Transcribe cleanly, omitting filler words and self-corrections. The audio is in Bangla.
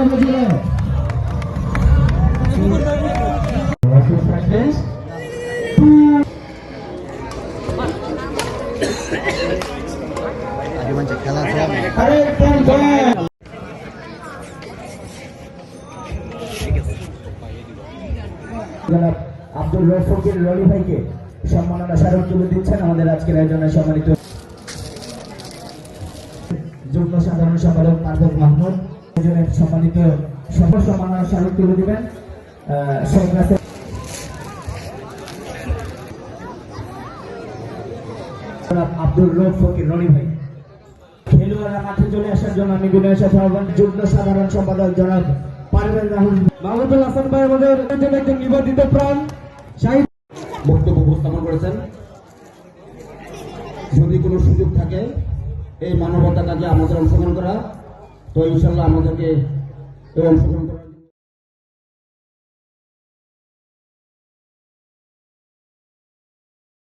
খেলা আব্দুল রফিকের রনি ভাইকে সম্মাননা স্মারক তুলে দিচ্ছেন আমাদের আজকের আয়োজনে সম্মানিত যুগ্ম সাধারণ সম্পাদক মারফত মাহমুদ সম্মানিত সকল সম্মাননা স্মারক তুলে দিবেন আব্দুল রফিকের রনি ভাই। খেলোয়াড়রা মাঠে চলে আসার জন্য আমি বিনয়ের সাথে আহ্বান যুগ্ম সাধারণ সম্পাদক জনাব পারভেজ রাহুল মাহমুদুল হাসান ভাই আমাদের একজন নিবেদিত প্রাণ বক্তব্য উপস্থাপন করেছেন। যদি কোনো সুযোগ থাকে এই মানবতা কাজে আমাদের অংশগ্রহণ করা, তো ইনশাল্লাহ আমাদেরকে অংশগ্রহণ করা।